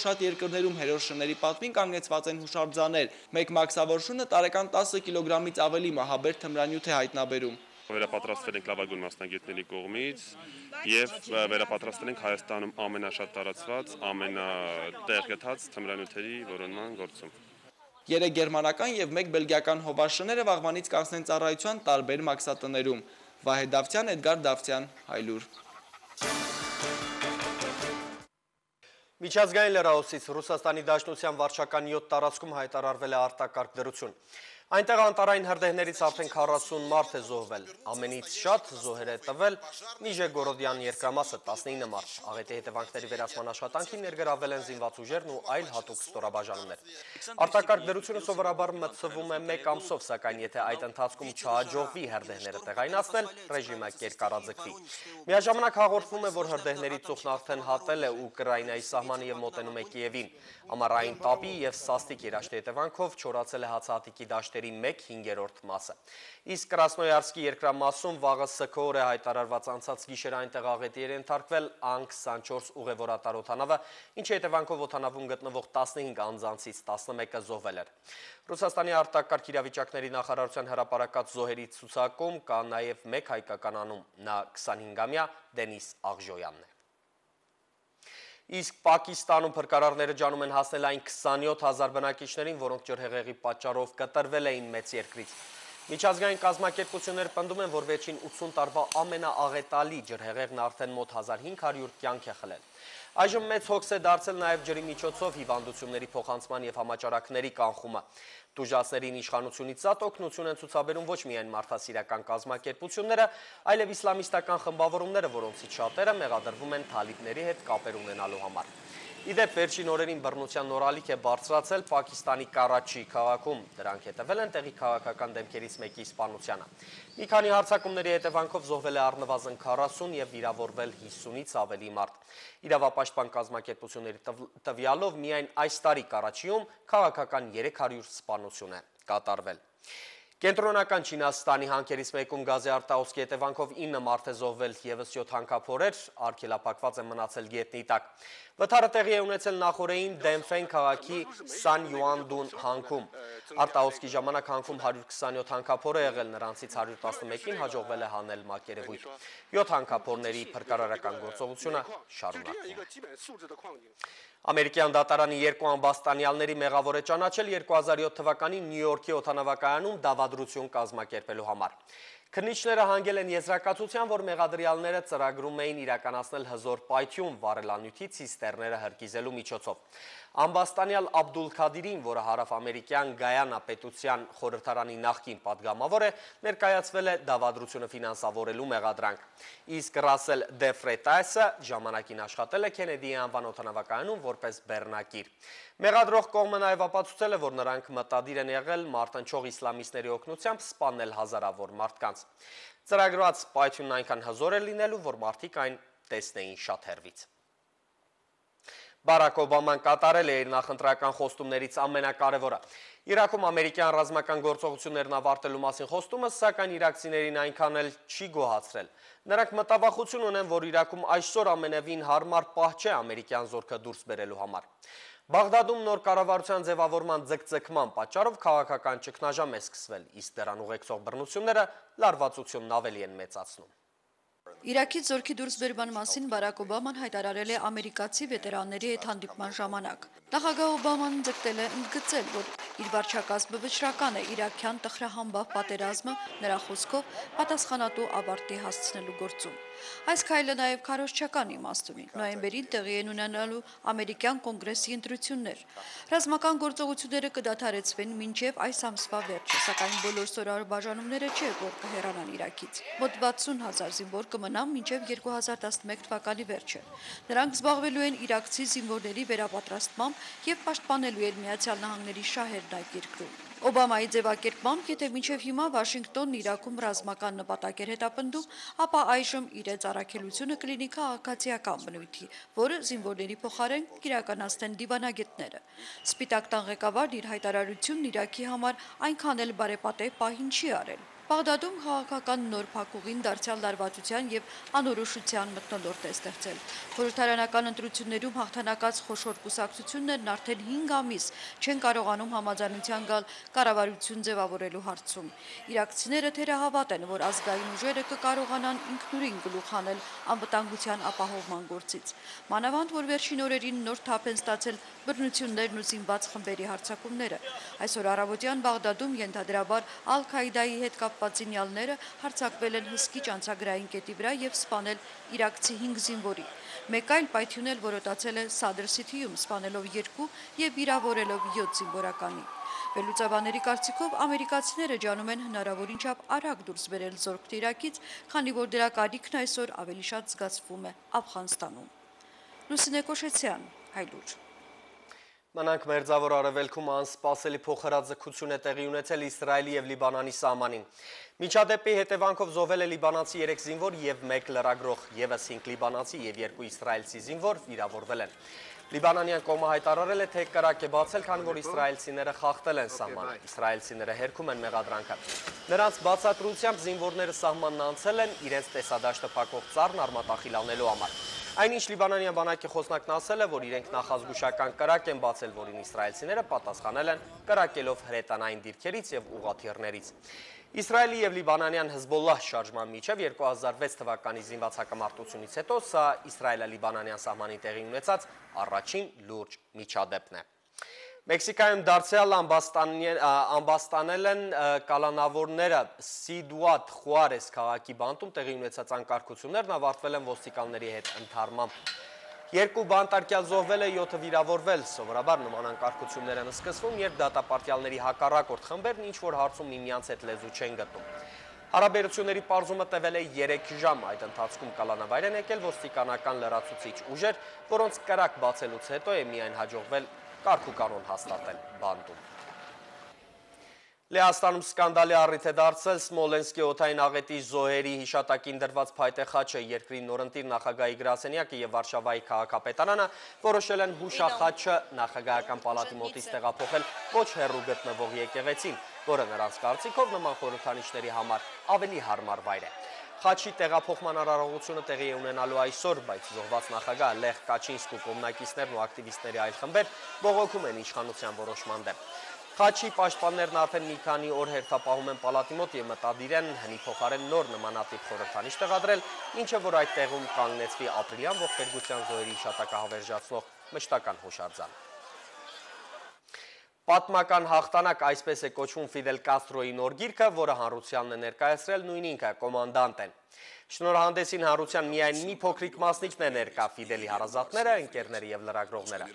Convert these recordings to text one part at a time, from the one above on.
Շատ երկրներում հերոս շների պատվին կանգնեցված են հուշարձաններ։ Մեկ մաքսավոր շունը տարեկան 10 կիլոգրամից ավելի մահաբեր թմրանյութ է հայտնաբերում։ Վերապատրաստվել ենք լավագույն մասնագետների կողմից եւ վերապատրաստվել ենք Հայաստանում ամենաշատ տարածված, ամենատեղգտած թմրանյութերի որոնման գործում։ 3 գերմանական եւ 1 բելգիական հովաշները վաղվանից կանցնեն ծառայության տարբեր մաքսատներում։ Վահե Դավթյան, Էդգար Դավթյան, Հայլուր։ Միջազգային լրահոսից Ռուսաստանի Դաշնության վարչական 7 տարածքում հայտարարվել է արտակարգ դրություն։ Այնտեղ անտարային հրդեհներից արդեն 40 մարդ է զոհվել։ Ամենից շատ զոհեր է տվել Նիժեգորոդյան երկրամասը 19 մարդ։ Աղետի հետևանքների վերացման աշխատանքին ներգրավվել են զինված ուժերն ու այլ հատուկ ստորաբաժանումներ։ Արտակարգ դրությունը սովորաբար մտցվում է 1 ամսով, սակայն եթե այդ ընթացքում չհաջողվի հրդեհները տեղայնացնել, ռեժիմը կերկարաձգվի։ Միաժամանակ հաղորդվում է, որ հրդեհների ծուխն արդեն հատել է Ուկրաինայի սահմանը եւ մոտենում է Կիևին։ Ամառային տապի եւ սաստիկ երաշտի հետևանքով չորացել է հացահատիկի դաշտերի 1/5 մասը։ Իսկ Կրասնոյարսկի երկրամասում վաղը սքոր է հայտարարված անցած գիշեր այնտեղ աղետի էր ենթարկվել Ան-24 ուղևորատար օդանավը, ինչի հետևանքով օդանավում գտնվող 15 անձանցից 11-ը զոհվել էր։ Ռուսաստանի արտակարգ իրավիճակների նախարարության հրապարակած զոհերի ցուցակում կա նաև մեկ հայկական անուն, նա 25-ամյա Դենիս Աղժոյանն է։ Իսկ Պակիստանում փրկարարները ջանում են հասնել այն 27,000 բնակիչներին, որոնք ջրհեղեղի պատճառով կտրվել էին մեծ երկրից։ Միջազգային կազմակերպություններ պնդում են, որ վերջին 80 տարվա ամենաաղետալի ջրհեղեղն արդեն մոտ 1500 կյանք է խլել։ Այժմ մեծ հոգս է դարձել նաև ջրի միջոցով հիվանդությունների փոխանցման եւ համաճարակների կանխումը։ Տուժածներին իշխանությունից զատ օգնություն են ցուցաբերում ոչ միայն մարդասիրական կազմակերպությունները, այլև իսլամիստական խմբավորումները, որոնցից շատերը մեղադրվում են թալիբների հետ կապեր ունենալու համար։ Իդեպ վերջին օրերին բռնության նորալիք է բարձրացել Պակիստանի Կարաչի քաղաքում։ Դրանք հետևել են տեղի քաղաքական դեմքերից մեկի սպանությանը։ Մի քանի հարձակումների հետևանքով զոհվել է առնվազն 40 եւ վիրավորվել 50-ից ավելի մարդ։ Իրավապաշտպան կազմակերպությունների տվյալով միայն այս տարի Կարաչիում քաղաքական 300 սպանություն է կատարվել։ Կենտրոնական Չինաստանի հանքերից մեկում գազի արտահոսքի հետևանքով 9 մարդ է զոհվել, եւս 7 հանքափորեր արգելափակված են մնացել գետնի տակ։ Վթարը տեղի է ունեցել նախօրեին Դենֆեն քաղաքի Սան Յուանդուն հանքում։ Արտահոսքի ժամանակ հանքում 127 հանքափոր է եղել, նրանցից 111-ին հաջողվել է հանել մակերևույթ։ 7 հանքափորների փրկարարական գործողությունը շարունակվում է։ Ամերիկյան դատարանի 2 ամբաստանյալների մեղավոր է ճանաչել 2007 թվականին Նյու Յորքի օդանավակայանում դավադրություն կազմակերպելու համար։ Քննիչները հանգել են եզրակացության, որ մեղադրյալները ծրագրում էին իրականացնել հզոր պայթյուն վառելանյութի ցիստերները հրկիզելու միջոցով։ Ամբաստանյալ Աբդուլ Քադիրին, որը հարավ-ամերիկյան Գայանա պետության խորհրդարանի նախկին պատգամավոր է, ներկայացվել է դավադրությունը ֆինանսավորելու մեղադրանք։ Իսկ Ռասել Դեֆրետայսը ժամանակին աշխատել է Քենեդիի անվան օդանավակայանում որպես բեռնակիր։ Մեղադրող կողմը նաև ապացուցել է, որ նրանք մտադիր են եղել մարտնչող իսլամիստների օգնությամբ սպանել հազարավոր մարդկանց։ Ծրագրված պայթյունն այնքան հզոր է լինելու, որ մարդիկ այն տեսնեին շատ հեռվից։ Բարակ Օբաման կատարել է իր նախընտրական խոստումներից ամենակարևորը։ Իրաքում ամերիկյան ռազմական գործողություններն ավարտելու մասին խոստումը, սակայն իրաքցիներին այնքան էլ չի գոհացրել։ Նրանք մտավախություն ունեն, որ Իրաքում այսօր ամենևին հարմար պահ չէ ամերիկյան զորքը դուրս բերելու համար։ Բաղդադում նոր կառավարության ձևավորման ձգձգման պատճառով քաղաքական ճգնաժամ է սկսվել, իսկ դրան ուղեկցող բռնությունները լարվածությունն ավելի են մեծացնում։ Իրաքից զորքի դուրսբերման մասին Բարակ Օբաման հայտարարել է ամերիկացի վետերանների հետ հանդիպման ժամանակ։ Նախագահ Օբաման ձգտել է ընդգծել, որ իր վարչակազմը վճռական է իրաքյան տխրահամբավ պատերազմը նրա խոսքով պատասխանատու ավարտի հասցնելու գործում։ Այս քայլը նաև քարոզչական իմաստ ունի։ Նոյեմբերին տեղի են ունենալու ամերիկյան կոնգրեսի ընտրություններ։ Ռազմական գործողությունները կդադարեցվեն մինչև այս ամսվա վերջը, սակայն բոլոր ստորաբաժանումները չէ, որ կհեռանան Իրաքից։ Մոտ 60,000 զինվոր կմնան մինչև 2011 թվականի վերջը։ Նրանք զբաղվելու են իրաքցի զինվորների վերապատրաստմամբ եւ պաշտպանելու են Միացյալ Նահանգների շահերն այդ երկրում։ Օբամայի ձևակերպմամբ, եթե մինչև հիմա Վաշինգտոնն Իրաքում ռազմական նպատակ էր հետապնդում, ապա այժմ իրենց առաքելությունը կլինի քաղաքացիական բնույթի, որը զինվորների փոխարեն կիրականացնեն դիվանագետները։ Սպիտակ տան ղեկավարն իր հայտարարությունն Իրաքի համար այնքան էլ բարեպատեւ պահին չի արել։ Բաղդադում քաղաքական նոր փակուղին դարձյալ լարվածության եւ անորոշության մթնոլորտ է ստեղծել։ Խորհրդարանական ընտրություններում հաղթանակած խոշոր կուսակցություններն արդեն 5 ամիս չեն կարողանում համաձայնության գալ կառավարություն ձևավորելու հարցում։ Իրաքցիները թերահավատ են, որ ազգային ուժերը կկարողանան ինքնուրույն գլուխ հանել անվտանգության ապահովման գործից։ Մանավանդ, որ վերջին օրերին նոր թափ են ստացել բռնություններն ու զինված խմբերի հարձակումները։ Այսօր առավոտյան Բաղդադում ենթադրաբար Ալ-Քաիդայի հետ կապված զինյալները հարձակվել են հսկիչ անցագրային կետի վրա եւ սպանել իրաքցի 5 զինվորի։ Մեկ այլ պայթյունել որոտացել է Սադրը Սիթիում, սպանելով 2 եւ վիրավորելով 7 զինվորականի։ Վերլուծաբանների կարծիքով ամերիկացիները ջանում են հնարավորին չափ արագ դուրս բերել զորքն Իրաքից, քանի որ դրա կարիքն այսօր ավելի շատ զգացվում է Աֆղանստանում։ Լուսինե Կոշեցյան, Հայլուր։ Մնանք Մերձավոր Արևելքում անսպասելի փոխհրաձգություն է տեղի ունեցել Իսրայելի եւ Լիբանանի սահմանին։ Միջադեպի հետևանքով զոհվել է լիբանանցի 3 զինվոր եւ 1 լրագրող, եւս 5 լիբանանցի եւ 2 իսրայելցի զինվոր վիրավորվել են։ Լիբանանյան կողմը հայտարարել է, թե կրակ է բացել, քանի որ իսրայելցիները խախտել են սահմանը։ Իսրայելցիները հերքում են մեղադրանքը։ Նրանց բացատրությամբ զինվորները սահմանն անցել են իրենց տեսադաշտը փակող ծառն արմատախիլ անելու համար։ Այնինչ Լիբանանյան բանակի խոսնակն ասել է, որ իրենք նախազգուշական կրակ են բացել, որին իսրայելցիները պատասխանել են կրակելով հրետանային դիրքերից եւ ուղղաթիռներից։ Իսրայելի եւ Լիբանանյան Հեզբոլլահ շարժման միջև 2006 թվականի զինված հակամարտությունից հետո սա Իսրայելա-Լիբանանյան սահմանին տեղի ունեցած առաջին լուրջ միջադեպն է։ Մեքսիկայում դարձյալ ամբաստանել են կալանավորները Սիդուատ Խուարես քաղաքի բանտում տեղի ունեցած անկարգություններն ավարտվել են ոստիկանների հետ ընդհարմամբ։ 2 բանտարկյալ զոհվել է, 7 վիրավորվել։ Սովորաբար նման անկարգություններ են սկսվում, երբ դատապարտյալների հակառակորդ խմբերն ինչ-որ հարցում միմյանց հետ լեզու չեն գտնում։ Հարաբերությունների պարզումը տևել է 3 ժամ, այդ ընթացքում կալանավայր են եկել ոստիկանական լրացուցիչ ուժեր, որոնց կրակ բացելուց հետո է միայն հաջողվել կարգ ու կանոն հաստատել բանտում։ Լեհաստանում սկանդալի առիթ է դարձել Սմոլենսկի օդային աղետի զոհերի հիշատակին դրված փայտե խաչը, երկրի նորընտիր նախագահի գրասենյակը եւ Վարշավայի քաղաքապետարանը որոշել են հուշախաչը նախագահական պալատի մոտից տեղափոխել ոչ հեռու գտնվող եկեղեցին, որը նրանց կարծիքով նման խորհրդանիշների համար ավելի հարմար վայր է։ Խաչի տեղափոխման արարողությունը տեղի է ունենալու այսօր, բայց զոհված նախագահ Լեխ Կաչինսկու կողմնակիցներն ու ակտիվիստների այլ խմբեր բողոքում են իշխանության որոշման դեմ։ Խաչի պաշտպաններն արդեն մի քանի օր հերթապահում են պալատի մոտ եւ մտադիր են հնի փոխարեն նոր նմանատիպ խորհրդանիշ տեղադրել, ինչը որ այդ տեղում կանգնեցվի ապրիլյան ողբերգության զոհերի հիշատակահավերժացնող մշտական հուշարձան։ Պատմական հաղթանակ, այսպես է կոչվում Ֆիդել Կաստրոյի նոր գիրքը, որը հանրությանն է ներկայացրել նույն ինքը կոմանդանտեն։ Շնորհանդեսին հանրության միայն մի փոքրիկ մասնիկն է ներկա Ֆիդելի հարազատները, ընկերները եւ լրագրողները։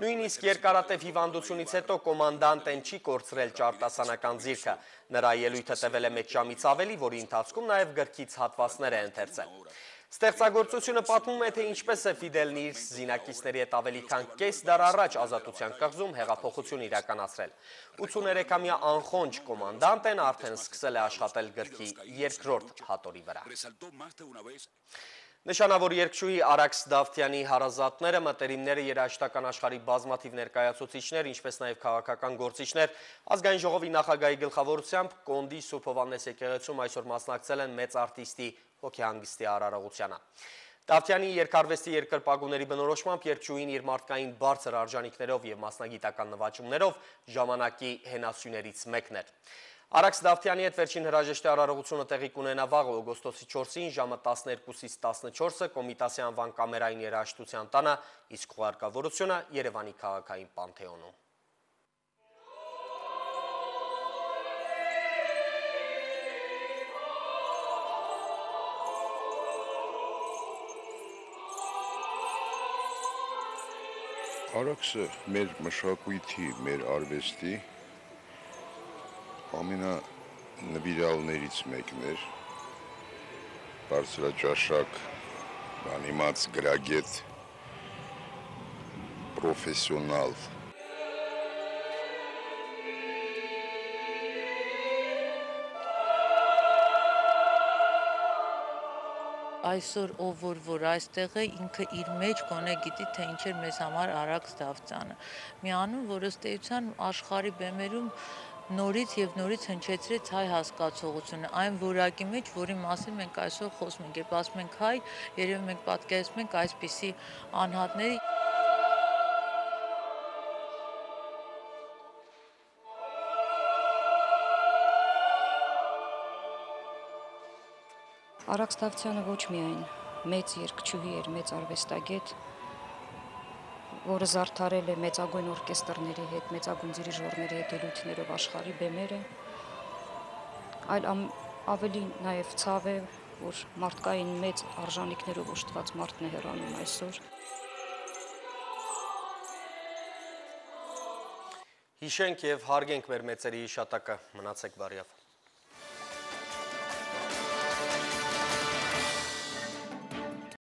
Նույնիսկ երկարատև հիվանդությունից հետո կոմանդանտեն չի կորցրել ճարտասանական ձիրքը։ Նրա ելույթը տևել է մեկ ժամից ավելի, որի ընթացքում նաեւ գրքից հատվածներ է ընթերցել։ Ստեղծագործությունը պատմում է, թե ինչպես է Ֆիդելն իր զինակիցների հետ ավելի քան կես դար առաջ ազատության կղզում հեղափոխություն իրականացրել։ 83-ամյա անխոնջ կոմանդանտեն արդեն սկսել է աշխատել գրքի երկրորդ հատորի վրա։ Նշանավոր երգչուհի Արաքս Դավթյանի հարազատները, մտերիմները, երաժշտական աշխարհի բազմաթիվ ներկայացուցիչներ, ինչպես նաև քաղաքական գործիչներ, ազգային ժողովի նախագահի գլխավորությամբ Կոնդի Սուրբ Հովհաննես եկեղեցում այսօր մասնակցել են մեծ արտիստի հոգեհանգստի արարողությանը։ Դավթյանի երգարվեստի երկրպագուների բնորոշմամբ երգչուհին իր մարդկային բարձր արժանիքներով եւ մասնագիտական նվաճումներով ժամանակի հենասյուներից մեկն էր։ Արաքս Դավթյանի հետ վերջին հրաժեշտի արարողությունը տեղի կունենա վաղ օգոստոսի 4-ին ժամը 12-ից 14-ը Կոմիտասի անվան կամերային երաժշտության տանը, իսկ խոհարկավորությունը Երևանի քաղաքային Պանթեոնում։ Արաքսը մեր մշակույթի, մեր արվեստի ամենանվիրալներից մեկն էր, բարձրաճաշակ, անիմաց գրագետ, պրոֆեսիոնալ։ Այսօր ով որ այստեղ է, ինքը իր մեջ գոնե գիտի, թե ինչ էր մեզ համար Արաքս Դավթյանը։ Մի անուն, որ ըստ էության աշխարհի բեմերում նորից եւ նորից հնչեցրեց հայ հասկացողությունը այն որակի մեջ, որի մասին մենք այսօր խոսում ենք, երբ ասում ենք հայ, երևի մենք պատկերացնում ենք այսպիսի անհատների Արաքս Դավթյանը ոչ միայն մեծ երգչուհի էր, մեծ արվեստագետ, որը զարդարել է մեծագույն օրկեստրների հետ, մեծագույն դիրիժորների հետ ելույթներով աշխարհի բեմերը, այլ ավելի նաև ցավ է, որ մարդկային մեծ արժանինքներով ուշտված մարդն է հեռանում այսօր։ Հիշենք եւ հարգենք մեր մեծերի հիշատակը, մնացեք բարյավ։